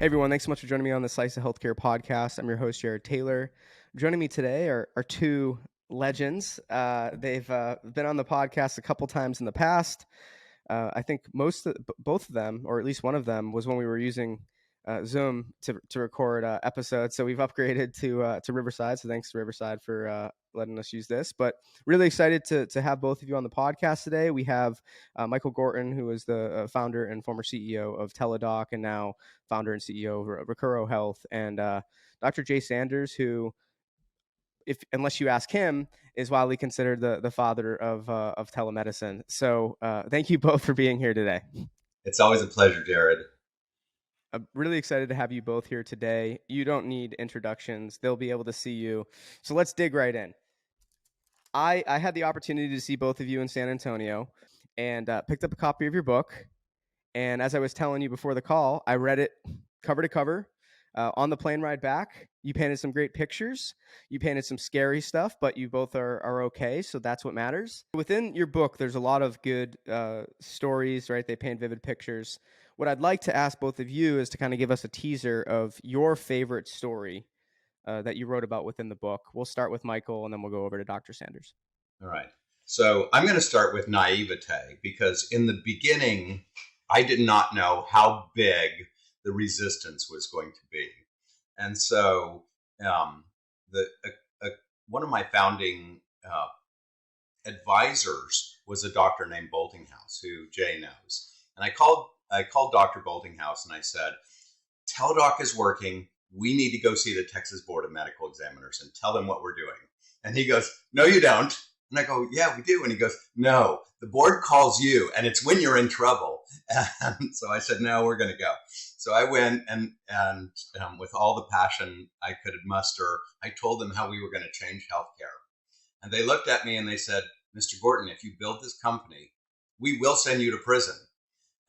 Hey everyone, thanks so much for joining me on the Slice of Healthcare podcast. I'm your host, Jared Taylor. Joining me today are two legends. They've been on the podcast a couple times in the past. I think both of them, or at least one of them, was when we were using Zoom to record episodes. So we've upgraded to Riverside. So thanks to Riverside for letting us use this. But really excited to have both of you on the podcast today. We have Michael Gorton, who is the founder and former CEO of Teladoc, and now founder and CEO of Recuro Health, and Dr. Jay Sanders, who, unless you ask him, is widely considered the father of telemedicine. So thank you both for being here today. It's always a pleasure, Jared. I'm really excited to have you both here today. You don't need introductions. They'll be able to see you. So let's dig right in. I had the opportunity to see both of you in San Antonio and picked up a copy of your book. And as I was telling you before the call, I read it cover to cover. On the plane ride back, you painted some great pictures. You painted some scary stuff, but you both are okay, so that's what matters. Within your book, there's a lot of good stories, right? They paint vivid pictures. What I'd like to ask both of you is to kind of give us a teaser of your favorite story that you wrote about within the book. We'll start with Michael, and then we'll go over to Dr. Sanders. All right. So I'm going to start with naivete, because in the beginning, I did not know how big the resistance was going to be. And so one of my founding advisors was a doctor named Boltinghouse, who Jay knows. And I called Dr. Boltinghouse and I said, Teladoc is working. We need to go see the Texas Board of Medical Examiners and tell them what we're doing. And he goes, no, you don't. And I go, yeah, we do. And he goes, no, the board calls you and it's when you're in trouble. And so I said, no, we're going to go. So I went and with all the passion I could muster, I told them how we were going to change healthcare. And they looked at me and they said, Mr. Gorton, if you build this company, we will send you to prison.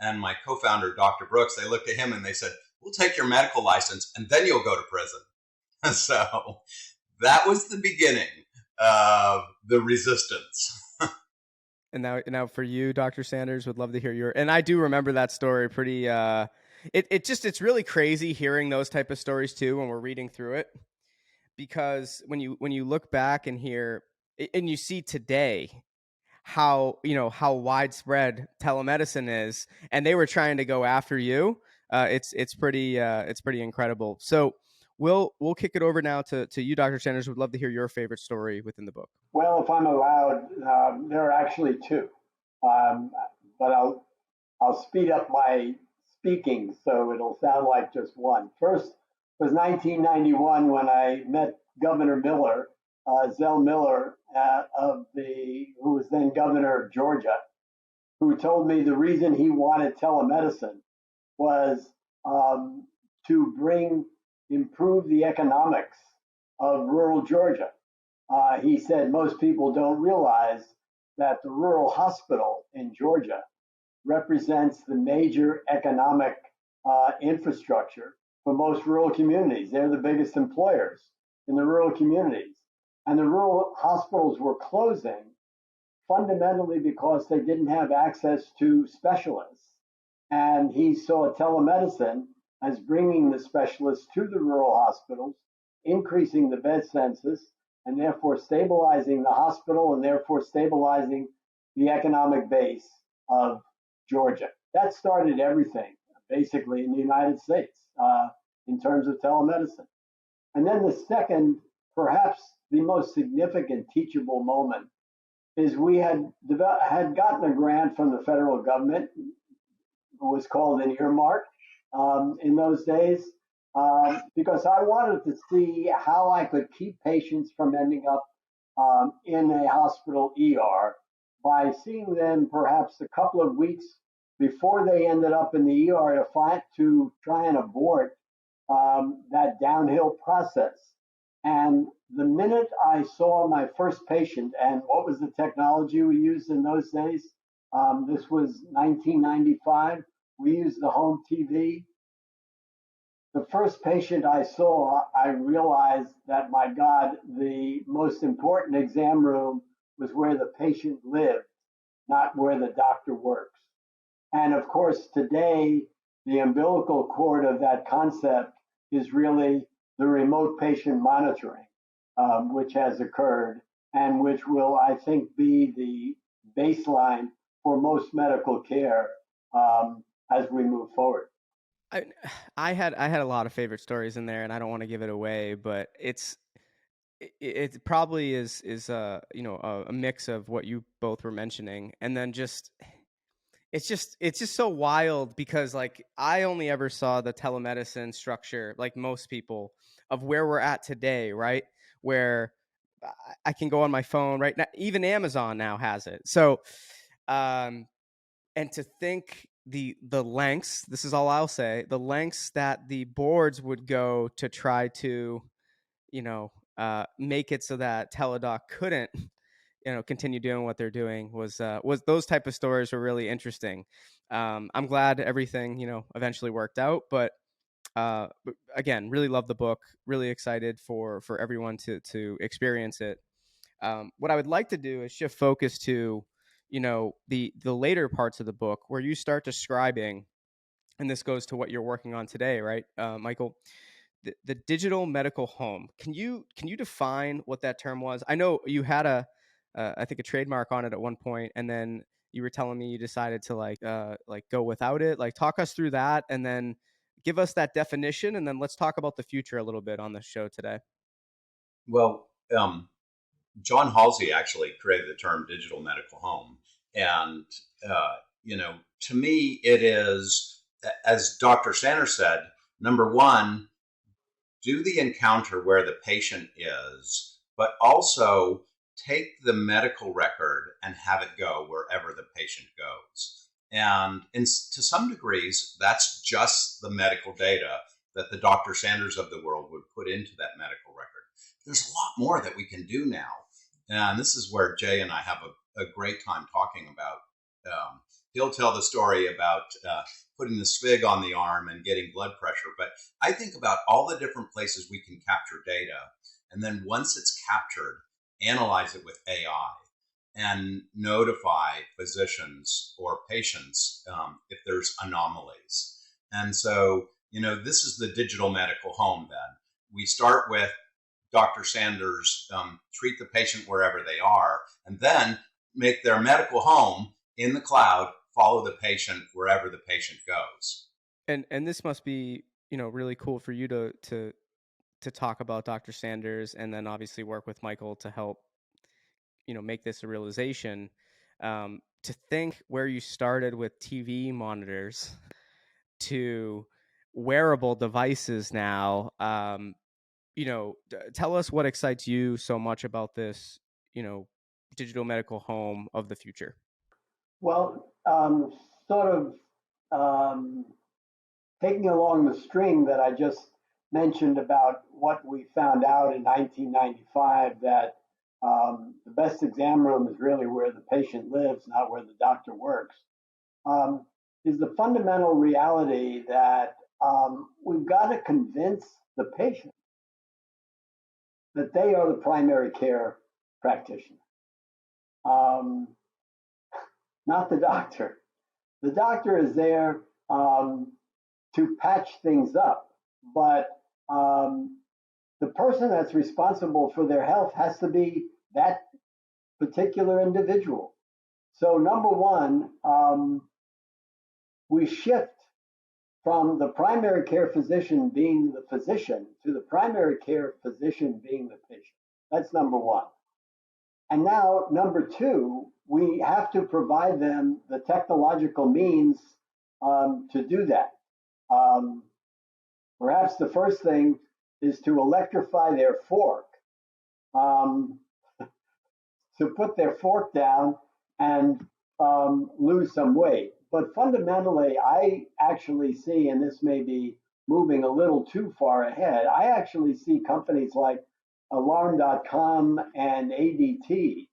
And my co-founder, Dr. Brooks, they looked at him and they said, we'll take your medical license and then you'll go to prison. So that was the beginning of the resistance. And now for you, Dr. Sanders, would love to hear your, and I do remember that story pretty, it's really crazy hearing those type of stories too, when we're reading through it, because when you look back and hear, and you see today how widespread telemedicine is, and they were trying to go after you. It's pretty incredible. So we'll kick it over now to you, Dr. Sanders. Would love to hear your favorite story within the book. Well, if I'm allowed, there are actually two, but I'll speed up my speaking so it'll sound like just one. First was 1991 when I met Governor Miller, Zell Miller, who was then governor of Georgia, who told me the reason he wanted telemedicine was to improve the economics of rural Georgia. He said most people don't realize that the rural hospital in Georgia represents the major economic infrastructure for most rural communities. They're the biggest employers in the rural communities. And the rural hospitals were closing fundamentally because they didn't have access to specialists. And he saw telemedicine as bringing the specialists to the rural hospitals, increasing the bed census, and therefore stabilizing the hospital and therefore stabilizing the economic base of Georgia. That started everything, basically, in the United States in terms of telemedicine. And then the second, perhaps the most significant teachable moment, is we had gotten a grant from the federal government. It was called an earmark in those days, because I wanted to see how I could keep patients from ending up in a hospital ER by seeing them perhaps a couple of weeks before they ended up in the ER to try and abort that downhill process. And the minute I saw my first patient, and what was the technology we used in those days? This was 1995. We used the home TV. The first patient I saw, I realized that, my God, the most important exam room was where the patient lived, not where the doctor works. And of course, today, the umbilical cord of that concept is really the remote patient monitoring, which has occurred and which will, I think, be the baseline for most medical care as we move forward. I I had a lot of favorite stories in there, and I don't want to give it away, but it probably is a mix of what you both were mentioning, and then just it's just so wild because like I only ever saw the telemedicine structure, like most people, of where we're at today, right? Where I can go on my phone right now. Even Amazon now has it. So, and to think the lengths, this is all I'll say, the lengths that the boards would go to try to, make it so that Teladoc couldn't, continue doing what they're doing was those type of stories were really interesting. I'm glad everything, eventually worked out, but again, really love the book. Really excited for everyone to experience it. What I would like to do is shift focus to, the later parts of the book where you start describing, and this goes to what you're working on today, right, Michael? The digital medical home. Can you define what that term was? I know you had I think a trademark on it at one point, and then you were telling me you decided to like go without it. Like talk us through that, and then give us that definition, and then let's talk about the future a little bit on the show today. Well, John Halsey actually created the term digital medical home. And, to me, it is, as Dr. Sanders said, number one, do the encounter where the patient is, but also take the medical record and have it go wherever the patient goes. And to some degrees, that's just the medical data that the Dr. Sanders of the world would put into that medical record. There's a lot more that we can do now. And this is where Jay and I have a great time talking about. He'll tell the story about putting the swig on the arm and getting blood pressure. But I think about all the different places we can capture data. And then once it's captured, analyze it with AI and notify physicians or patients if there's anomalies. And so, this is the digital medical home then. We start with Dr. Sanders treat the patient wherever they are, and then make their medical home in the cloud follow the patient wherever the patient goes. And this must be, really cool for you to talk about Dr. Sanders, and then obviously work with Michael to help, make this a realization. To think where you started with TV monitors to wearable devices now. Tell us what excites you so much about this, digital medical home of the future. Well, sort of um, taking along the string that I just mentioned about what we found out in 1995, that the best exam room is really where the patient lives, not where the doctor works, is the fundamental reality that we've got to convince the patient that they are the primary care practitioner, not the doctor. The doctor is there to patch things up, but the person that's responsible for their health has to be that particular individual. So, number one, we shift from the primary care physician being the physician to the primary care physician being the patient. That's number one. And now, number two, we have to provide them the technological means to do that. Perhaps the first thing is to electrify their fork, to put their fork down and lose some weight. But fundamentally, I actually see, and this may be moving a little too far ahead, I actually see companies like Alarm.com and ADT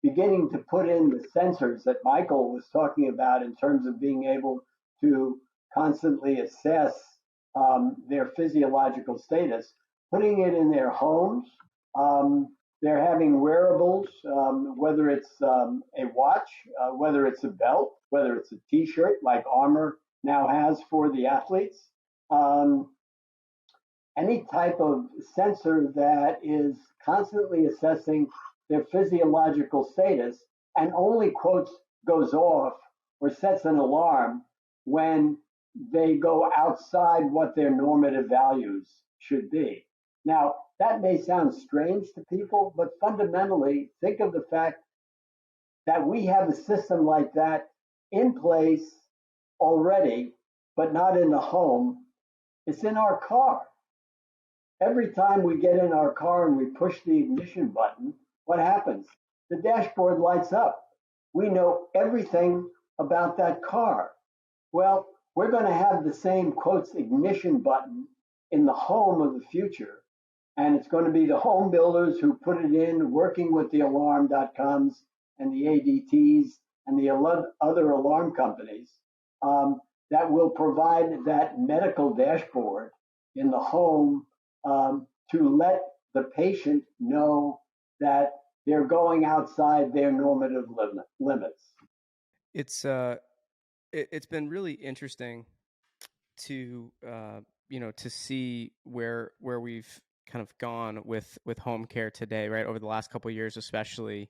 beginning to put in the sensors that Michael was talking about in terms of being able to constantly assess their physiological status, putting it in their homes. They're having wearables, whether it's a watch, whether it's a belt, whether it's a T-shirt like Armor now has for the athletes. Um, any type of sensor that is constantly assessing their physiological status and only quotes goes off or sets an alarm when they go outside what their normative values should be. Now, that may sound strange to people, but fundamentally, think of the fact that we have a system like that in place already, but not in the home. It's in our car. Every time we get in our car and we push the ignition button, what happens? The dashboard lights up. We know everything about that car. Well, we're going to have the same quotes ignition button in the home of the future. And it's going to be the home builders who put it in, working with the alarm.coms and the ADTs and the other alarm companies that will provide that medical dashboard in the home to let the patient know that they're going outside their normative limits. It's been really interesting to to see where we've kind of gone with home care today, right, over the last couple of years especially.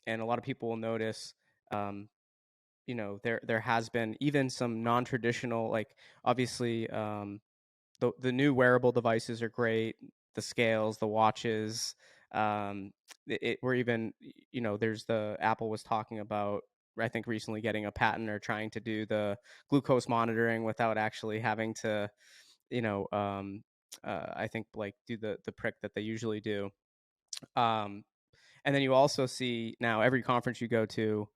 And a lot of people will notice there has been even some non-traditional, like, obviously, the new wearable devices are great, the scales, the watches. We're even, there's the Apple was talking about, I think, recently getting a patent or trying to do the glucose monitoring without actually having to, I think, like, do the prick that they usually do. And then you also see now every conference you go to,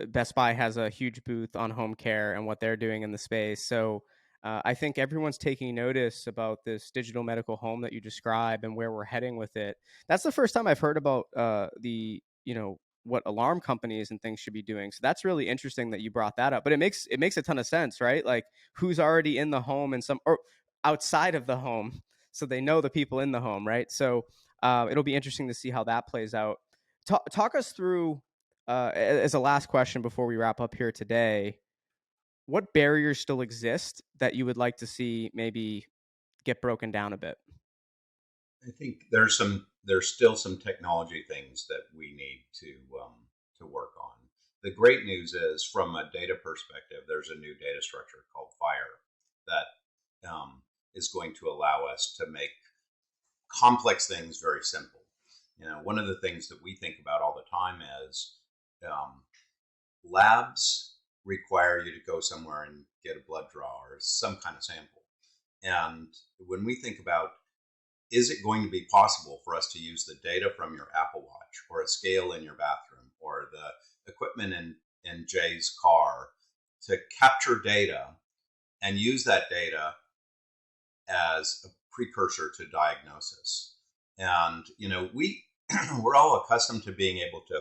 Best Buy has a huge booth on home care and what they're doing in the space. So I think everyone's taking notice about this digital medical home that you describe and where we're heading with it. That's the first time I've heard about what alarm companies and things should be doing. So that's really interesting that you brought that up. But it makes a ton of sense, right? Like, who's already in the home and or outside of the home, so they know the people in the home, right? So it'll be interesting to see how that plays out. Talk us through, as a last question before we wrap up here today, what barriers still exist that you would like to see maybe get broken down a bit? I think there's still some technology things that we need to work on. The great news is, from a data perspective, there's a new data structure called FHIR that is going to allow us to make complex things very simple. One of the things that we think about all the time is labs require you to go somewhere and get a blood draw or some kind of sample. And when we think about, is it going to be possible for us to use the data from your Apple Watch or a scale in your bathroom or the equipment in Jay's car to capture data and use that data as a precursor to diagnosis? And, we're all accustomed to being able to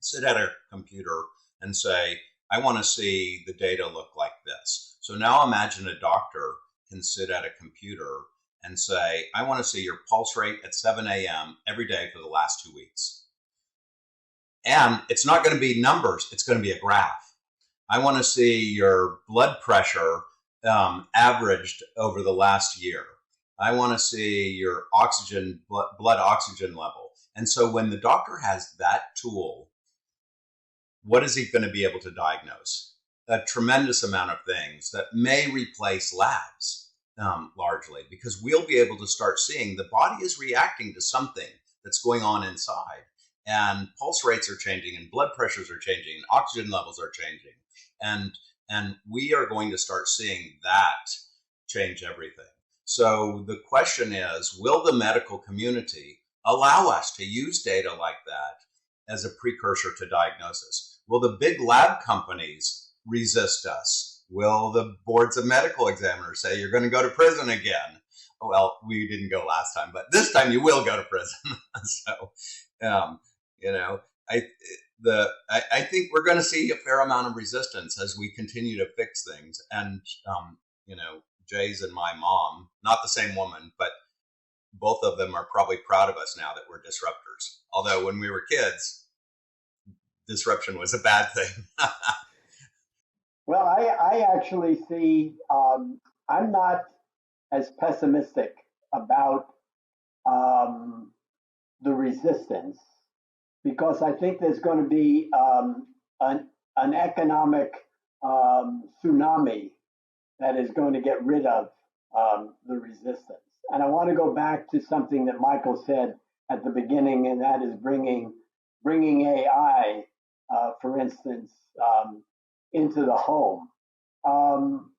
sit at a computer and say, I want to see the data look like this. So now imagine a doctor can sit at a computer and say, I want to see your pulse rate at 7 a.m. every day for the last 2 weeks. And it's not going to be numbers, it's going to be a graph. I want to see your blood pressure averaged over the last year. I want to see your blood oxygen level. And so when the doctor has that tool, what is he going to be able to diagnose? A tremendous amount of things that may replace labs largely, because we'll be able to start seeing the body is reacting to something that's going on inside. And pulse rates are changing and blood pressures are changing and oxygen levels are changing. And we are going to start seeing that change everything. So the question is, will the medical community allow us to use data like that as a precursor to diagnosis? Will the big lab companies resist us? Will the boards of medical examiners say you're going to go to prison again? Well, we didn't go last time, but this time you will go to prison. So, I think we're going to see a fair amount of resistance as we continue to fix things. And, Jay's and my mom, not the same woman, but both of them are probably proud of us now that we're disruptors. Although when we were kids, disruption was a bad thing. Well, I actually see, I'm not as pessimistic about um, the resistance because I think there's going to be an economic tsunami that is going to get rid of the resistance. And I want to go back to something that Michael said at the beginning, and that is bringing AI, for instance, into the home. Um,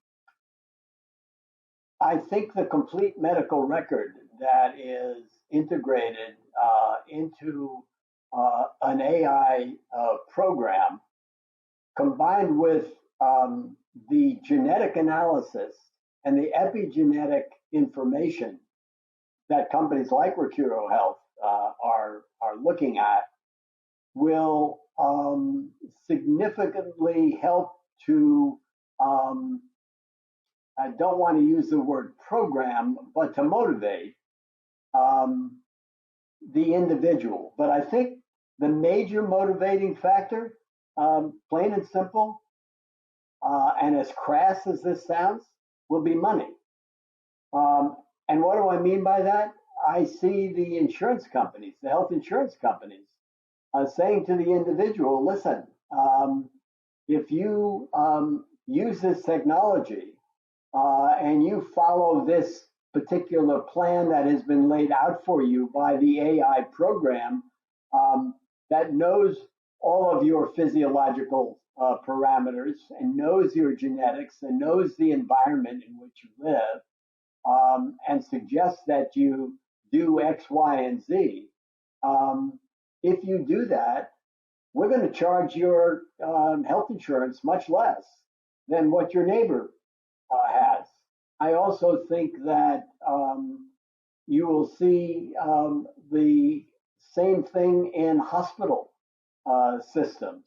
I think the complete medical record that is integrated into an AI program combined with the genetic analysis and the epigenetic information that companies like Recuro Health are looking at will significantly help to um, I don't want to use the word program, but to motivate um, the individual. But I think the major motivating factor, plain and simple, and as crass as this sounds, will be money. And what do I mean by that? I see the insurance companies, the health insurance companies, saying to the individual, listen, if you use this technology and you follow this particular plan that has been laid out for you by the AI program um, that knows all of your physiological parameters and knows your genetics and knows the environment in which you live and suggests that you do X, Y, and Z. If you do that, we're going to charge your health insurance much less than what your neighbor has. I also think that you will see the same thing in hospital systems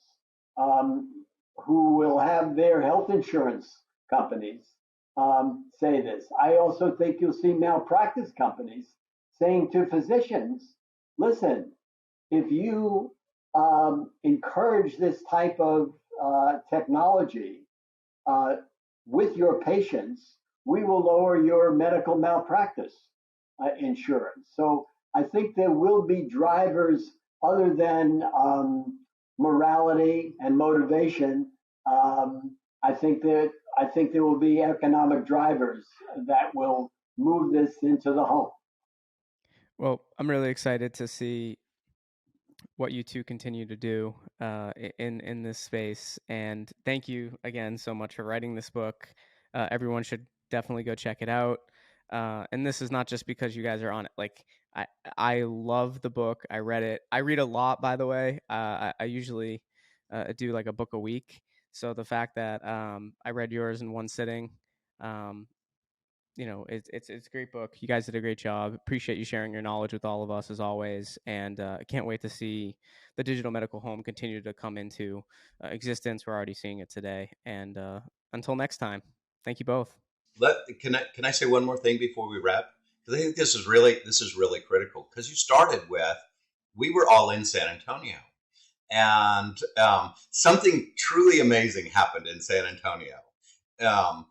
who will have their health insurance companies say this. I also think you'll see malpractice companies saying to physicians, listen, if you encourage this type of technology uh, with your patients, we will lower your medical malpractice insurance. So I think there will be drivers other than morality and motivation. I think there will be economic drivers that will move this into the home. Well, I'm really excited to see what you two continue to do in this space. And thank you again so much for writing this book. Everyone should definitely go check it out. And this is not just because you guys are on it. Like I love the book. I read it. I read a lot, by the way. I usually do like a book a week. So the fact that I read yours in one sitting, um, it's a great book. You guys did a great job. Appreciate you sharing your knowledge with all of us as always, and can't wait to see the digital medical home continue to come into existence. We're already seeing it today, and until next time, thank you both. Can I say one more thing before we wrap? Because I think this is really critical. Because you started with, we were all in San Antonio, and something truly amazing happened in San Antonio. Um,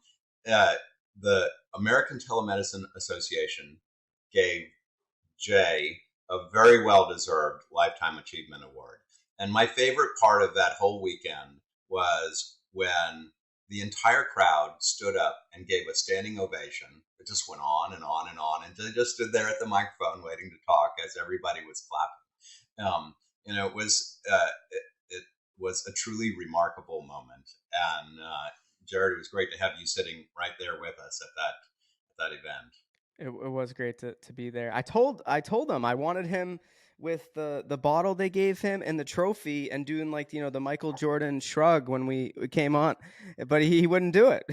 the American Telemedicine Association gave Jay a very well deserved Lifetime Achievement Award. And my favorite part of that whole weekend was when the entire crowd stood up and gave a standing ovation. It just went on and on and on. And they just stood there at the microphone waiting to talk as everybody was clapping. It was a truly remarkable moment. And Jared, it was great to have you sitting right there with us at that event. It was great to be there. I told him I wanted him with the bottle they gave him and the trophy and doing like the Michael Jordan shrug when we came on, but he wouldn't do it.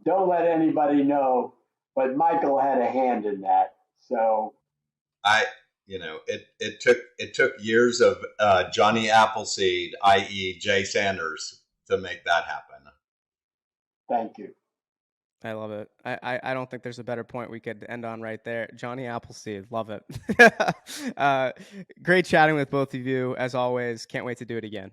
Don't let anybody know, but Michael had a hand in that. So I, it took years of Johnny Appleseed, i.e., Jay Sanders, to make that happen. thank you. I love it. I don't think there's a better point we could end on right there. Johnny Appleseed, love it. Great chatting with both of you as always. Can't wait to do it again.